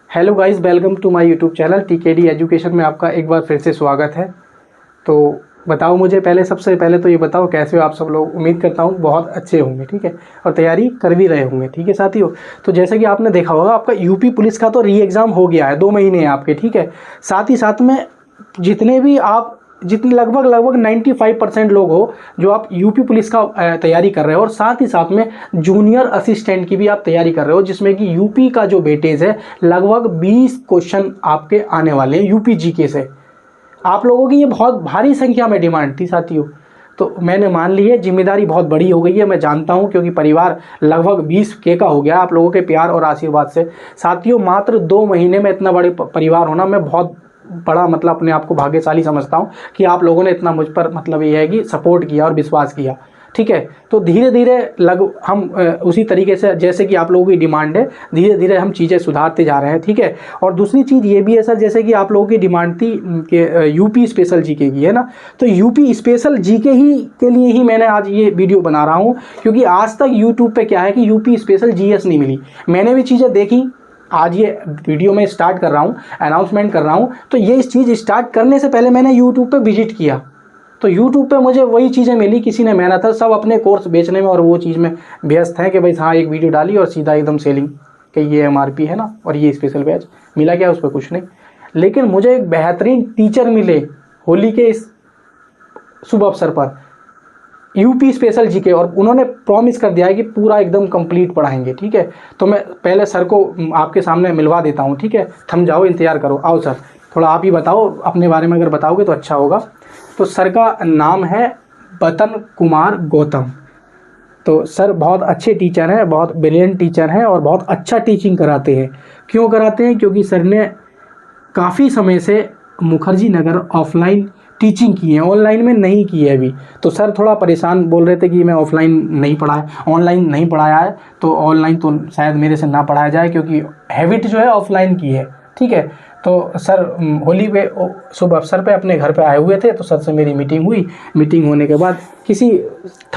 Hello guys, welcome to my YouTube channel TKD education में आपका एक बार फिर से स्वागत है। तो बताओ मुझे सबसे पहले तो ये बताओ कैसे हो आप सब लोग। उम्मीद करता हूँ बहुत अच्छे होंगे, ठीक है, और तैयारी कर भी रहे होंगे, ठीक है साथियों। तो जैसे कि आपने देखा होगा, आपका यूपी पुलिस का तो री एग्ज़ाम हो गया है, 2 महीने हैं आपके, ठीक है। साथ ही साथ में जितने लगभग 95% लोग हो जो आप यूपी पुलिस का तैयारी कर रहे हो, और साथ ही साथ में जूनियर असिस्टेंट की भी आप तैयारी कर रहे हो, जिसमें कि यूपी का जो वेटेज है लगभग 20 क्वेश्चन आपके आने वाले हैं यूपी जीके से। आप लोगों की ये बहुत भारी संख्या में डिमांड थी साथियों, तो मैंने मान ली है। जिम्मेदारी बहुत बड़ी हो गई है, मैं जानता हूं, क्योंकि परिवार लगभग 20K का हो गया आप लोगों के प्यार और आशीर्वाद से। साथियों, मात्र 2 महीने में इतना बड़े परिवार होना, मैं बहुत बड़ा अपने आप को भाग्यशाली समझता हूं कि आप लोगों ने इतना मुझ पर ये है कि सपोर्ट किया और विश्वास किया, ठीक है। तो धीरे धीरे हम उसी तरीके से, जैसे कि आप लोगों की डिमांड है, धीरे धीरे हम चीज़ें सुधारते जा रहे हैं, ठीक है। और दूसरी चीज़ ये भी है सर, जैसे कि आप लोगों की डिमांड थी कि यूपी स्पेशल जीके की, है ना। तो यूपी स्पेशल जीके के लिए ही मैंने आज ये वीडियो बना रहा हूँ, क्योंकि आज तक यूट्यूब पे क्या है कि यूपी स्पेशल जीएस नहीं मिली। मैंने भी चीज़ें देखी, आज ये वीडियो में स्टार्ट कर रहा हूँ, अनाउंसमेंट कर रहा हूँ। तो ये इस चीज़ स्टार्ट करने से पहले मैंने यूट्यूब पे विजिट किया, तो यूट्यूब पे मुझे वही चीज़ें मिली। किसी ने मेहनत है, सब अपने कोर्स बेचने में और वो चीज़ में व्यस्त है कि भाई हाँ एक वीडियो डाली और सीधा एकदम सेलिंग कि ये MRP है ना और ये स्पेशल बैच मिला, क्या उस पर कुछ नहीं। लेकिन मुझे एक बेहतरीन टीचर मिले होली के इस शुभ अवसर पर, यूपी स्पेशल जीके, और उन्होंने प्रॉमिस कर दिया है कि पूरा एकदम कंप्लीट पढ़ाएंगे, ठीक है। तो मैं पहले सर को आपके सामने मिलवा देता हूँ, ठीक है। थम जाओ, इंतजार करो, आओ सर, थोड़ा आप ही बताओ अपने बारे में, अगर बताओगे तो अच्छा होगा। तो सर का नाम है बतन कुमार गौतम। तो सर बहुत अच्छे टीचर हैं, बहुत ब्रिलियंट टीचर हैं और बहुत अच्छा टीचिंग कराते हैं। क्यों कराते हैं? क्योंकि सर ने काफ़ी समय से मुखर्जी नगर ऑफलाइन टीचिंग की है, ऑनलाइन में नहीं की है अभी। तो सर थोड़ा परेशान बोल रहे थे कि मैं ऑफलाइन नहीं पढ़ाया, ऑनलाइन नहीं पढ़ाया है, तो ऑनलाइन तो शायद मेरे से ना पढ़ाया जाए, क्योंकि हैबिट जो है ऑफलाइन की है, ठीक है। तो सर होली पे शुभ अवसर पे अपने घर पे आए हुए थे, तो सर से मेरी मीटिंग हुई। मीटिंग होने के बाद किसी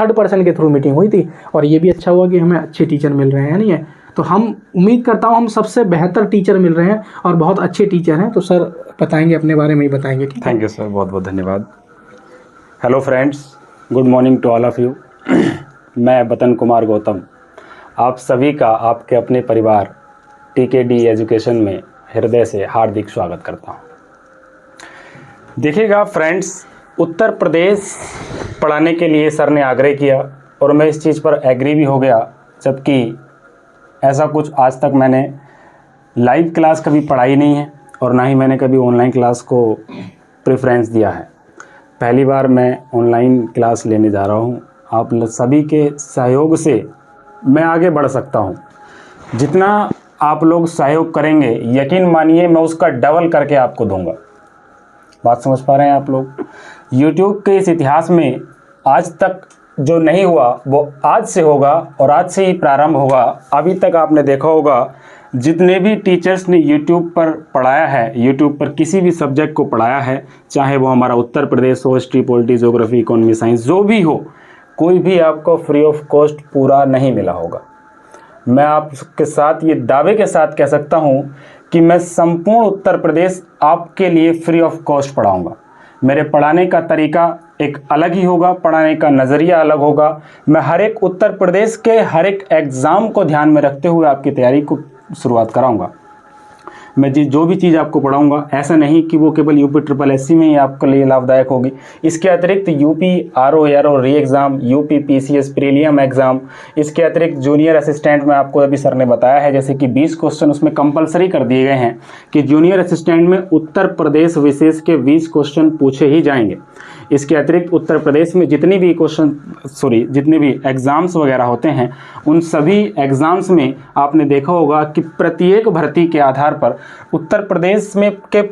थर्ड पर्सन के थ्रू मीटिंग हुई थी, और ये भी अच्छा हुआ कि हमें अच्छे टीचर मिल रहे हैं, नहीं है। तो हम उम्मीद करता हूँ हम सबसे बेहतर टीचर मिल रहे हैं और बहुत अच्छे टीचर हैं। तो सर बताएंगे, अपने बारे में ही बताएंगे, ठीक है। थैंक यू सर, बहुत बहुत धन्यवाद। Hello friends, good morning to all of you. मैं बतन कुमार गौतम आप सभी का आपके अपने परिवार टीकेडी एजुकेशन में हृदय से हार्दिक स्वागत करता हूँ। देखिएगा फ्रेंड्स, उत्तर प्रदेश पढ़ाने के लिए सर ने आग्रह किया और मैं इस चीज़ पर एग्री भी हो गया, जबकि ऐसा कुछ आज तक मैंने लाइव क्लास कभी पढ़ाई नहीं है और ना ही मैंने कभी ऑनलाइन क्लास को प्रेफरेंस दिया है। पहली बार मैं ऑनलाइन क्लास लेने जा रहा हूँ। आप सभी के सहयोग से मैं आगे बढ़ सकता हूँ। जितना आप लोग सहयोग करेंगे, यकीन मानिए मैं उसका डबल करके आपको दूंगा। बात समझ पा रहे हैं आप लोग? यूट्यूब के इस इतिहास में आज तक जो नहीं हुआ वो आज से होगा और आज से ही प्रारंभ होगा। अभी तक आपने देखा होगा जितने भी टीचर्स ने यूट्यूब पर पढ़ाया है, यूट्यूब पर किसी भी सब्जेक्ट को पढ़ाया है, चाहे वो हमारा उत्तर प्रदेश हो, history, polity, geography, economy, science, जो भी हो, कोई भी आपको फ्री ऑफ कॉस्ट पूरा नहीं मिला होगा। मैं आपके साथ ये दावे के साथ कह सकता हूँ कि मैं संपूर्ण उत्तर प्रदेश आपके लिए फ्री ऑफ कॉस्ट पढ़ाऊँगा। मेरे पढ़ाने का तरीका एक अलग ही होगा, पढ़ाने का नज़रिया अलग होगा। मैं हर एक उत्तर प्रदेश के हर एक एग्ज़ाम को ध्यान में रखते हुए आपकी तैयारी को शुरुआत कराऊंगा। मैं जो भी चीज़ आपको पढ़ाऊंगा, ऐसा नहीं कि वो केवल यूपी SSC में ही आपके लिए लाभदायक होगी। इसके अतिरिक्त यूपी RO ARO री exam, UP PCS prelim exam, इसके अतिरिक्त जूनियर असिस्टेंट में आपको अभी सर ने बताया है, जैसे कि 20 क्वेश्चन उसमें कंपलसरी कर दिए गए हैं कि जूनियर असिस्टेंट में उत्तर प्रदेश विशेष के 20 क्वेश्चन पूछे ही जाएंगे। इसके अतिरिक्त उत्तर प्रदेश में जितने भी एग्ज़ाम्स वगैरह होते हैं, उन सभी एग्ज़ाम्स में आपने देखा होगा कि प्रत्येक भर्ती के आधार पर उत्तर प्रदेश में के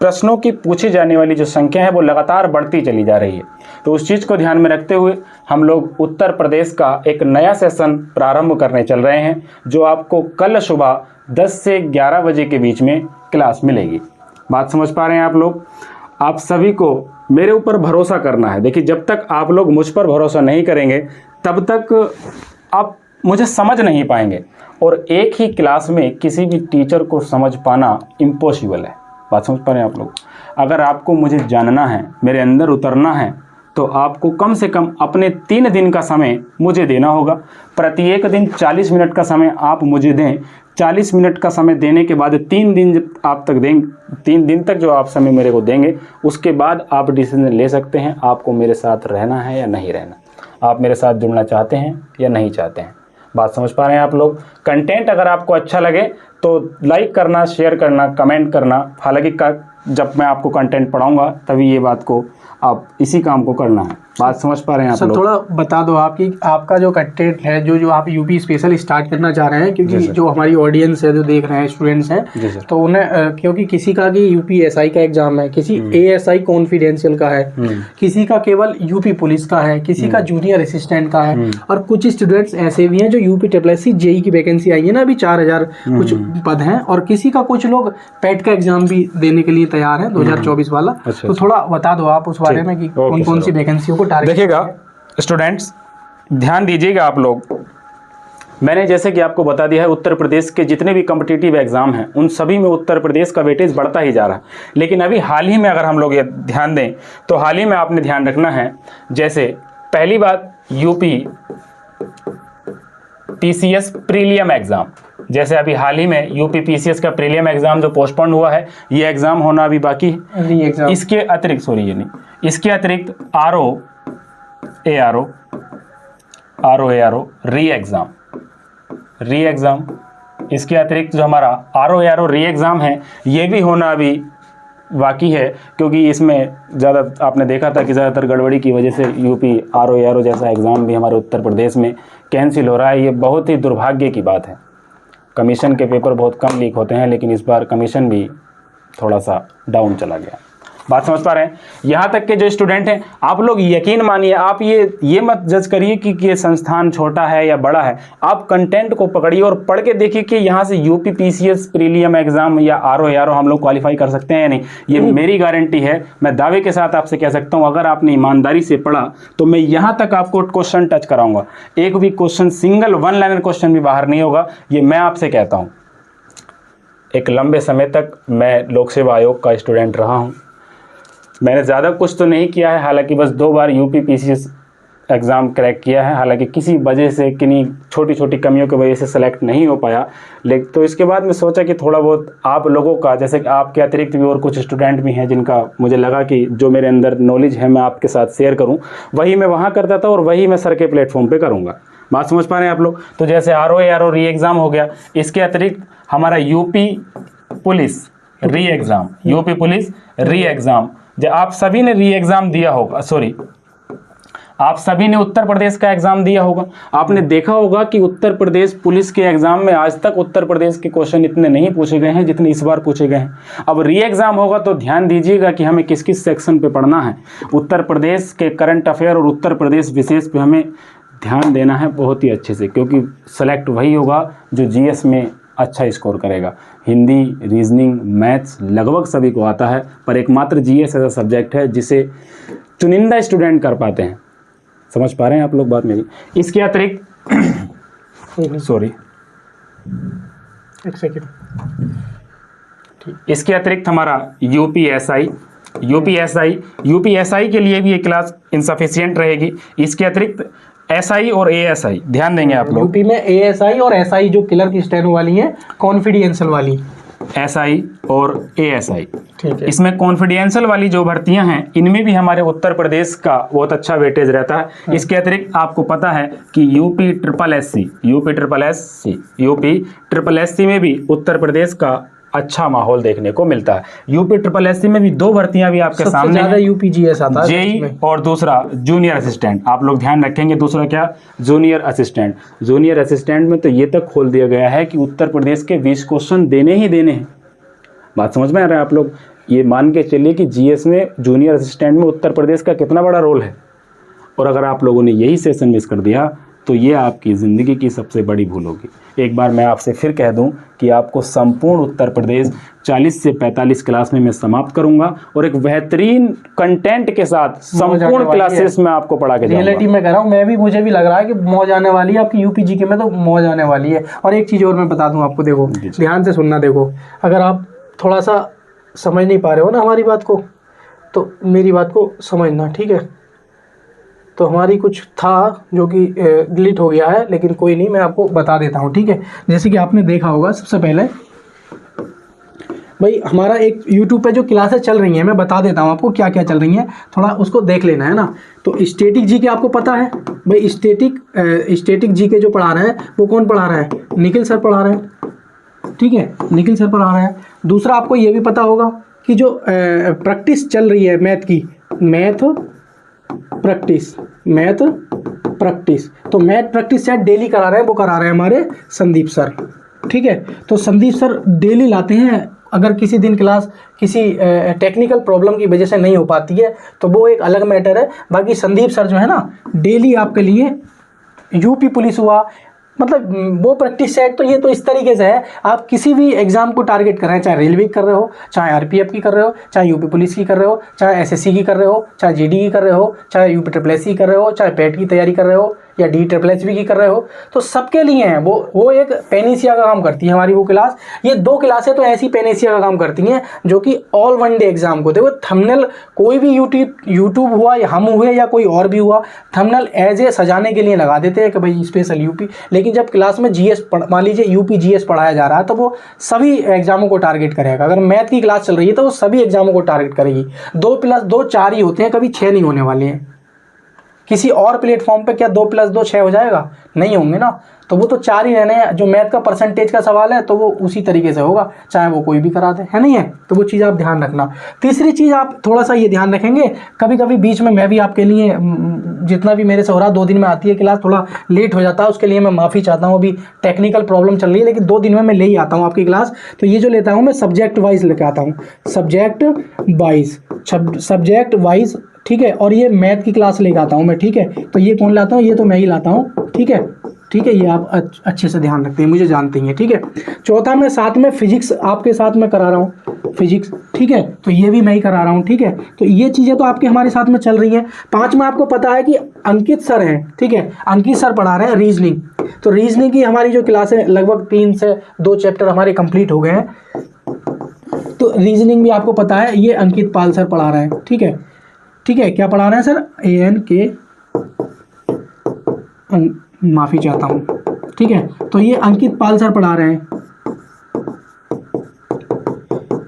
प्रश्नों की पूछी जाने वाली जो संख्या है वो लगातार बढ़ती चली जा रही है। तो उस चीज़ को ध्यान में रखते हुए हम लोग उत्तर प्रदेश का एक नया सेशन प्रारंभ करने चल रहे हैं, जो आपको कल सुबह 10 से 11 बजे के बीच में क्लास मिलेगी। बात समझ पा रहे हैं आप लोग? आप सभी को मेरे ऊपर भरोसा करना है। देखिए, जब तक आप लोग मुझ पर भरोसा नहीं करेंगे, तब तक आप मुझे समझ नहीं पाएंगे। और एक ही क्लास में किसी भी टीचर को समझ पाना इम्पॉसिबल है। बात समझ पा रहे हैं आप लोग? अगर आपको मुझे जानना है, मेरे अंदर उतरना है, तो आपको कम से कम अपने 3 दिन का समय मुझे देना होगा। प्रत्येक दिन 40 मिनट का समय आप मुझे दें। 40 मिनट का समय देने के बाद 3 दिन जब आप तक देंगे, 3 दिन तक जो आप समय मेरे को देंगे, उसके बाद आप डिसीजन ले सकते हैं आपको मेरे साथ रहना है या नहीं रहना, आप मेरे साथ जुड़ना चाहते हैं या नहीं चाहते हैं। बात समझ पा रहे हैं आप लोग? कंटेंट अगर आपको अच्छा लगे तो लाइक करना, शेयर करना, कमेंट करना। हालांकि जब मैं आपको कंटेंट पढ़ाऊंगा तभी ये बात को आप इसी काम को करना है। बात समझ पा रहे हैं आप लोग? थोड़ा बता दो आपका जो कंटेंट है, जो आप यूपी स्पेशल स्टार्ट करना चाह रहे हैं, क्योंकि जो हमारी ऑडियंस है, जो देख रहे हैं स्टूडेंट्स हैं, तो उन्हें क्योंकि किसी का कि यूपी एसआई का एग्जाम है, किसी एएसआई कॉन्फिडेंशियल का है, किसी का केवल यूपी पुलिस का है, किसी का जूनियर असिस्टेंट का है, और कुछ स्टूडेंट्स ऐसे भी हैं जो यूपी SSC जेई की वैकेंसी आई है ना, अभी 4000 कुछ पद हैं, और किसी का कुछ लोग पेट का एग्जाम भी देने के लिए तैयार है 2024 वाला। तो थोड़ा बता दो आप उस बारे में कि कौन कौन सी वैकेंसियों को टारगेट। देखिएगा स्टूडेंट्स, ध्यान दीजिएगा आप लोग। मैंने जैसे कि आपको बता दिया है, उत्तर प्रदेश के जितने भी कॉम्पिटिटिव एग्जाम हैं उन सभी में उत्तर प्रदेश का वेटेज बढ़ता ही जा रहा है। लेकिन अभी हाल ही में अगर हम लोग ये ध्यान दें तो हाल ही में आपने ध्यान रखना है, जैसे पहली बात यूपी PCS प्रीलियम एग्जाम, जैसे अभी हाल ही में यूपी PCS का प्रीलियम एग्जाम जो पोस्टपोन हुआ है, ये एग्जाम होना अभी बाकी है। इसके अतिरिक्त इसके अतिरिक्त RO री एग्ज़ाम, इसके अतिरिक्त जो हमारा RO री एग्ज़ाम है, ये भी होना अभी बाकी है, क्योंकि इसमें ज़्यादा आपने देखा था कि ज़्यादातर गड़बड़ी की वजह से यूपी RO जैसा एग्ज़ाम भी हमारे उत्तर प्रदेश में कैंसिल हो रहा है। ये बहुत ही दुर्भाग्य की बात है। कमीशन के पेपर बहुत कम लीक होते हैं, लेकिन इस बार कमीशन भी थोड़ा सा डाउन चला गया। बात समझ पा रहे हैं? यहाँ तक के जो स्टूडेंट हैं, आप लोग यकीन मानिए, आप ये मत जज करिए कि ये संस्थान छोटा है या बड़ा है। आप कंटेंट को पकड़िए और पढ़ के देखिए कि यहाँ से यूपी PCS प्रीलियम एग्जाम या RO हम लोग क्वालिफाई कर सकते हैं या नहीं। ये मेरी गारंटी है, मैं दावे के साथ आपसे कह सकता हूँ। अगर आपने ईमानदारी से पढ़ा तो मैं यहाँ तक आपको क्वेश्चन टच कराऊंगा, एक भी क्वेश्चन, सिंगल 1 लाइनर क्वेश्चन भी बाहर नहीं होगा, ये मैं आपसे कहता हूँ। एक लंबे समय तक मैं लोक सेवा आयोग का स्टूडेंट रहा हूँ। मैंने ज़्यादा कुछ तो नहीं किया है, हालांकि बस 2 बार यूपी PCS एग्ज़ाम क्रैक किया है, हालांकि किसी वजह से, किन्हीं छोटी छोटी कमियों की वजह से सेलेक्ट नहीं हो पाया। लेकिन तो इसके बाद मैं सोचा कि थोड़ा बहुत आप लोगों का, जैसे कि आपके अतिरिक्त भी और कुछ स्टूडेंट भी हैं जिनका मुझे लगा कि जो मेरे अंदर नॉलेज है मैं आपके साथ शेयर करूँ, वही मैं वहाँ करता था और वही मैं सर के प्लेटफॉर्म पर करूँगा। बात समझ पा रहे हैं आप लोग? तो जैसे RO री एग्ज़ाम हो गया, इसके अतिरिक्त हमारा यूपी पुलिस री एग्ज़ाम, आप सभी ने री एग्ज़ाम दिया होगा, आप सभी ने उत्तर प्रदेश का एग्जाम दिया होगा। आपने देखा होगा कि उत्तर प्रदेश पुलिस के एग्जाम में आज तक उत्तर प्रदेश के क्वेश्चन इतने नहीं पूछे गए हैं जितने इस बार पूछे गए हैं। अब री एग्जाम होगा तो ध्यान दीजिएगा कि हमें किस किस सेक्शन पे पढ़ना है। उत्तर प्रदेश के करंट अफेयर और उत्तर प्रदेश विशेष पे हमें ध्यान देना है बहुत ही अच्छे से, क्योंकि सेलेक्ट वही होगा जो GS में अच्छा स्कोर करेगा। हिंदी, रीजनिंग, मैथ्स लगभग सभी को आता है, पर एकमात्र GS ऐसा सब्जेक्ट है जिसे चुनिंदा स्टूडेंट कर पाते हैं। समझ पा रहे हैं आप लोग बात मेरी? इसके अतिरिक्त इसके अतिरिक्त हमारा यूपीएसआई के लिए भी ये क्लास इनसफिशियंट रहेगी। इसके अतिरिक्त SI और ASI ध्यान देंगे आप लोग। यूपी में ASI और SI जो क्लर्क स्टेनो वाली हैं, कॉन्फिडेंशियल वाली SI और ASI, ठीक है। इसमें कॉन्फिडेंशियल वाली जो भर्तियां हैं इनमें भी हमारे उत्तर प्रदेश का बहुत अच्छा वेटेज रहता है। इसके अतिरिक्त आपको पता है कि यूपी ट्रिपल एस सी में भी उत्तर प्रदेश का अच्छा माहौल देखने को मिलता है। यूपी SSC में भी 2 भर्तियां भी आपके सामने हैं, UPGS आता है, जेई और दूसरा जूनियर असिस्टेंट। आप लोग ध्यान रखेंगे, दूसरा क्या? जूनियर असिस्टेंट में तो ये तक खोल दिया गया है कि उत्तर प्रदेश के 20 क्वेश्चन देने ही देने हैं। बात समझ में आ रहा है आप लोग? ये मान के चलिए कि GS में जूनियर असिस्टेंट में उत्तर प्रदेश का कितना बड़ा रोल है। और अगर आप लोगों ने यही सेशन मिस कर दिया तो ये आपकी ज़िंदगी की सबसे बड़ी भूल होगी। एक बार मैं आपसे फिर कह दूं कि आपको संपूर्ण उत्तर प्रदेश 40 से 45 क्लास में मैं समाप्त करूंगा और एक बेहतरीन कंटेंट के साथ संपूर्ण क्लासेस में आपको पढ़ा के जाऊंगा। रियलिटी में कह रहा हूँ, मैं भी, मुझे भी लग रहा है कि मौज आने वाली है आपकी यूपी जीके में, तो मौज आने वाली है। और एक चीज़ और मैं बता दूँ आपको, देखो ध्यान से सुनना। देखो अगर आप थोड़ा सा समझ नहीं पा रहे हो ना हमारी बात को, तो मेरी बात को समझना, ठीक है। तो हमारी कुछ था जो कि डिलीट हो गया है, लेकिन कोई नहीं, मैं आपको बता देता हूँ, ठीक है। जैसे कि आपने देखा होगा, सबसे पहले भाई हमारा एक YouTube पे जो क्लासेस चल रही हैं, मैं बता देता हूँ आपको क्या क्या चल रही हैं, थोड़ा उसको देख लेना है ना। तो स्टैटिक जीके आपको पता है भाई, स्टैटिक जीके जो पढ़ा रहे हैं वो कौन पढ़ा रहा है? निखिल सर पढ़ा रहे हैं, ठीक है, निखिल सर पढ़ा रहे हैं। दूसरा आपको ये भी पता होगा कि जो प्रैक्टिस चल रही है मैथ की, मैथ प्रैक्टिस, तो मैथ प्रैक्टिस शायद डेली करा रहे हैं, वो करा रहे हैं हमारे संदीप सर, ठीक है। तो संदीप सर डेली लाते हैं। अगर किसी दिन क्लास किसी टेक्निकल प्रॉब्लम की वजह से नहीं हो पाती है तो वो एक अलग मैटर है। बाकी संदीप सर जो है ना, डेली आपके लिए यूपी पुलिस हुआ, मतलब वो प्रैक्टिस सेट, तो ये तो इस तरीके से है, आप किसी भी एग्जाम को टारगेट कर रहे हैं, चाहे रेलवे की कर रहे हो, चाहे आरपीएफ की कर रहे हो, चाहे यूपी पुलिस की कर रहे हो, चाहे एसएससी की कर रहे हो, चाहे जीडी की कर रहे हो, चाहे यूपी ट्रिपल कर रहे हो, चाहे पेट की तैयारी कर रहे हो, या डी ट्रिपल की कर रहे हो, तो सबके लिए हैं वो एक पेनेसिया का काम करती है हमारी वो क्लास। ये 2 क्लासें तो ऐसी पेनेसिया का काम करती हैं जो कि ऑल वन डे एग्जाम को, देखो थंबनेल कोई भी यूट्यूब हुआ या हम हुए या कोई और भी हुआ, थंबनेल एज ए सजाने के लिए लगा देते हैं कि भाई स्पेशल यूपी। लेकिन जब क्लास में जीएस मान लीजिए यूपी जीएस पढ़ाया जा रहा है, तो वो सभी एग्जामों को टारगेट करेगा। अगर मैथ की क्लास चल रही है तो वो सभी एग्जामों को टारगेट करेगी। 2+2 4 ही होते हैं, कभी 6 नहीं होने वाले हैं। किसी और प्लेटफॉर्म पे क्या 2+2 6 हो जाएगा? नहीं होंगे ना, तो वो तो 4 ही रहने हैं। जो मैथ का परसेंटेज का सवाल है तो वो उसी तरीके से होगा, चाहे वो कोई भी करा दे, है नहीं है? तो वो चीज़ आप ध्यान रखना। तीसरी चीज़ आप थोड़ा सा ये ध्यान रखेंगे, कभी कभी बीच में मैं भी आपके लिए जितना भी मेरे से हो रहा, 2 दिन में आती है क्लास, थोड़ा लेट हो जाता है, उसके लिए मैं माफ़ी चाहता हूँ। अभी टेक्निकल प्रॉब्लम चल रही है, लेकिन 2 दिन में मैं ले ही आता हूँ आपकी क्लास। तो ये जो लेता हूँ मैं सब्जेक्ट वाइज लेके आता हूँ, सब्जेक्ट वाइज, ठीक है। और ये मैथ की क्लास लेके आता हूँ मैं, ठीक है। तो ये कौन लाता हूँ? ये तो मैं ही लाता हूँ, ठीक है, ठीक है। ये आप अच्छे से ध्यान रखते हैं, मुझे जानते हैं, ठीक है। चौथा, मैं साथ में फिजिक्स आपके साथ में करा रहा हूँ, फिजिक्स, ठीक है, तो ये भी मैं ही करा रहा हूँ, ठीक है। तो ये चीज़ें तो आपके हमारे साथ में चल रही हैं। 5 में आपको पता है कि अंकित सर हैं, ठीक है, अंकित सर पढ़ा रहे हैं रीजनिंग। तो रीजनिंग की हमारी जो क्लास है लगभग 3 से 2 चैप्टर हमारे कंप्लीट हो गए हैं। तो रीजनिंग भी आपको पता है, ये अंकित पाल सर पढ़ा रहे हैं, ठीक है, ठीक है। क्या पढ़ा रहे हैं सर? ANK, माफ़ी चाहता हूँ, ठीक है। तो ये अंकित पाल सर पढ़ा रहे हैं,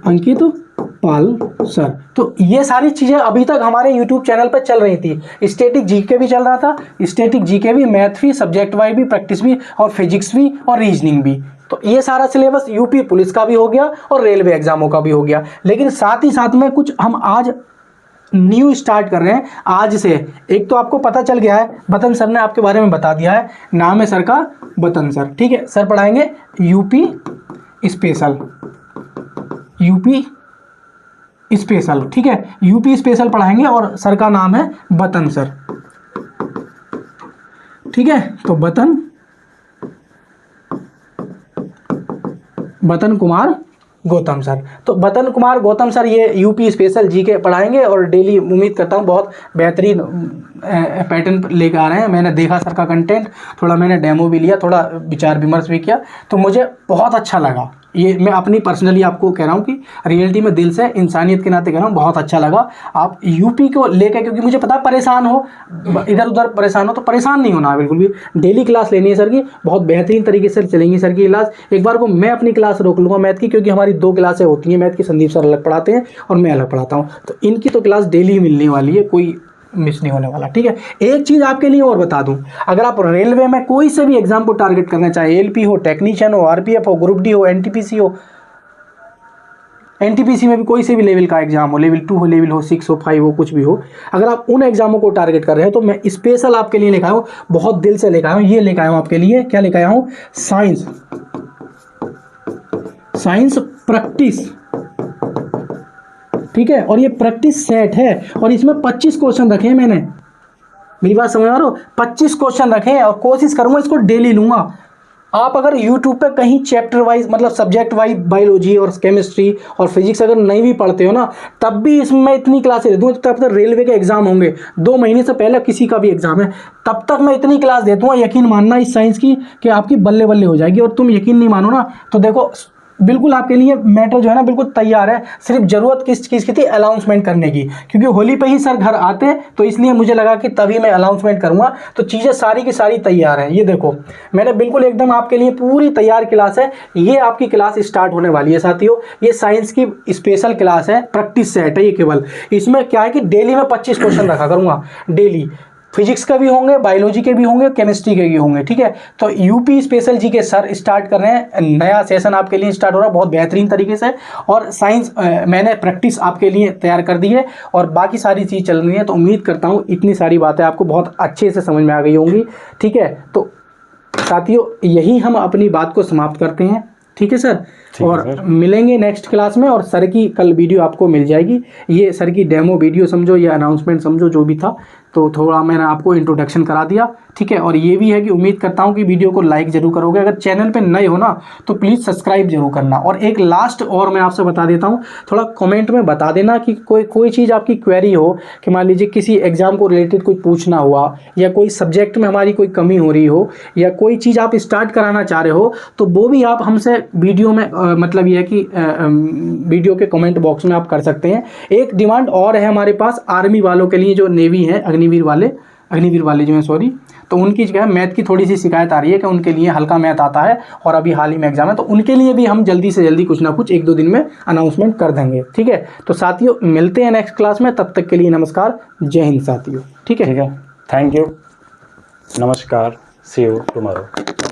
अंकित पाल सर। तो ये सारी चीज़ें अभी तक हमारे YouTube चैनल पर चल रही थी। स्टैटिक जीके भी चल रहा था, स्टैटिक जीके भी, मैथ भी, सब्जेक्ट वाइज भी, प्रैक्टिस भी, और फिजिक्स भी, और रीजनिंग भी। तो ये सारा सिलेबस यूपी पुलिस का भी हो गया और रेलवे एग्जामों का भी हो गया। लेकिन साथ ही साथ में कुछ हम आज न्यू स्टार्ट कर रहे हैं आज से। एक तो आपको पता चल गया है, बतन सर ने आपके बारे में बता दिया है, नाम है सर का बतन सर, ठीक है। सर पढ़ाएंगे यूपी स्पेशल, ठीक है, यूपी स्पेशल पढ़ाएंगे, और सर का नाम है बतन सर, ठीक है। तो बतन कुमार गौतम सर, तो बतन कुमार गौतम सर ये यूपी स्पेशल जीके पढ़ाएंगे, और डेली उम्मीद करता हूँ बहुत बेहतरीन पैटर्न लेकर आ रहे हैं। मैंने देखा सर का कंटेंट, थोड़ा मैंने डेमो भी लिया, थोड़ा विचार विमर्श भी किया, तो मुझे बहुत अच्छा लगा। ये मैं अपनी पर्सनली आपको कह रहा हूँ कि रियलिटी में दिल से इंसानियत के नाते कह रहा हूँ, बहुत अच्छा लगा आप यूपी को लेकर, क्योंकि मुझे पता है परेशान हो, इधर उधर परेशान हो, तो परेशान नहीं होना बिल्कुल भी। डेली क्लास लेनी है सर की, बहुत बेहतरीन तरीके से चलेंगी सर की क्लास। एक बार को मैं अपनी क्लास रोक लूँगा मैथ की, क्योंकि हमारी 2 क्लासें होती हैं मैथ की, संदीप सर अलग पढ़ाते हैं और मैं अलग पढ़ाता हूँ, तो इनकी तो क्लास डेली मिलने वाली है, कोई मिस नहीं होने वाला, ठीक है। एक चीज़ आपके लिए और बता दूं, अगर आप रेलवे में कोई से भी एग्जाम को टारगेट करना चाहे, एलपी हो, टेक्नीशियन हो, आरपीएफ हो, ग्रुप डी हो, एनटीपीसी हो, एनटीपीसी में भी कोई से भी लेवल का एग्जाम हो, लेवल 2 हो, लेवल हो 6 हो, 5 हो, कुछ भी हो, अगर आप उन एग्जामों को टारगेट कर रहे हैं तो मैं स्पेशल आपके लिए लेकर आया हूँ, बहुत दिल से लेकर आया हूँ। ये लेकर आया हूँ आपके लिए, क्या लेकर आया हूँ? साइंस प्रैक्टिस, ठीक है। और ये प्रैक्टिस सेट है, और इसमें 25 क्वेश्चन रखे हैं मैंने, मेरी बात समझ आ रहे हो? 25 क्वेश्चन रखे और कोशिश करूंगा इसको डेली लूंगा। आप अगर YouTube पे कहीं चैप्टर वाइज मतलब सब्जेक्ट वाइज बायोलॉजी और केमिस्ट्री और फिजिक्स अगर नहीं भी पढ़ते हो ना, तब भी इसमें मैं इतनी क्लासेस दे दूँगा। तब तक रेलवे के एग्जाम होंगे, 2 महीने से पहले किसी का भी एग्जाम है, तब तक मैं इतनी क्लास दे दूँगा, यकीन मानना इस साइंस की कि आपकी बल्ले बल्ले हो जाएगी। और तुम यकीन नहीं मानो ना तो देखो, बिल्कुल आपके लिए मैटर जो है ना बिल्कुल तैयार है। सिर्फ जरूरत किस चीज़ की थी? अनाउंसमेंट करने की, क्योंकि होली पे ही सर घर आते, तो इसलिए मुझे लगा कि तभी मैं अनाउंसमेंट करूंगा। तो चीज़ें सारी की सारी तैयार है। ये देखो मैंने बिल्कुल एकदम आपके लिए पूरी तैयार क्लास है। ये आपकी क्लास स्टार्ट होने वाली है साथियों। ये साइंस की स्पेशल क्लास है, प्रैक्टिस सेट है ये केवल। इसमें क्या है कि डेली में 25 क्वेश्चन रखा करूंगा डेली। फिजिक्स का भी होंगे, बायोलॉजी के भी होंगे, केमिस्ट्री के भी होंगे, ठीक है। तो यूपी स्पेशल जी के सर स्टार्ट कर रहे हैं, नया सेशन आपके लिए स्टार्ट हो रहा है बहुत बेहतरीन तरीके से। और साइंस मैंने प्रैक्टिस आपके लिए तैयार कर दी है और बाकी सारी चीज़ चल रही है। तो उम्मीद करता हूँ इतनी सारी बातें आपको बहुत अच्छे से समझ में आ गई होंगी, ठीक है। तो साथियों यही हम अपनी बात को समाप्त करते हैं, ठीक है सर। और मिलेंगे नेक्स्ट क्लास में। और सर की कल वीडियो आपको मिल जाएगी। ये सर की डेमो वीडियो समझो या अनाउंसमेंट समझो, जो भी था, तो थोड़ा मैंने आपको इंट्रोडक्शन करा दिया, ठीक है। और ये भी है कि उम्मीद करता हूँ कि वीडियो को लाइक जरूर करोगे। अगर चैनल पे नए हो ना तो प्लीज़ सब्सक्राइब जरूर करना। और एक लास्ट और मैं आपसे बता देता हूँ, थोड़ा कमेंट में बता देना कि कोई चीज़ आपकी क्वेरी हो, कि मान लीजिए किसी एग्जाम को रिलेटेड कुछ पूछना हुआ, या कोई सब्जेक्ट में हमारी कोई कमी हो रही हो, या कोई चीज़ आप स्टार्ट कराना चाह रहे हो, तो वो भी आप हमसे वीडियो में मतलब ये है कि वीडियो के कमेंट बॉक्स में आप कर सकते हैं। एक डिमांड और है हमारे पास आर्मी वालों के लिए, जो नेवी है, अग्निवीर वाले जो हैं, सॉरी, तो उनकी जो है मैथ की थोड़ी सी शिकायत आ रही है कि उनके लिए हल्का मैथ आता है और अभी हाल ही में एग्जाम है, तो उनके लिए भी हम जल्दी से जल्दी कुछ ना कुछ 1-2 दिन में अनाउंसमेंट कर देंगे, ठीक है। तो साथियों मिलते हैं नेक्स्ट क्लास में, तब तक के लिए नमस्कार, जय हिंद साथियों, ठीक है। थैंक यू, नमस्कार, सी यू टुमारो।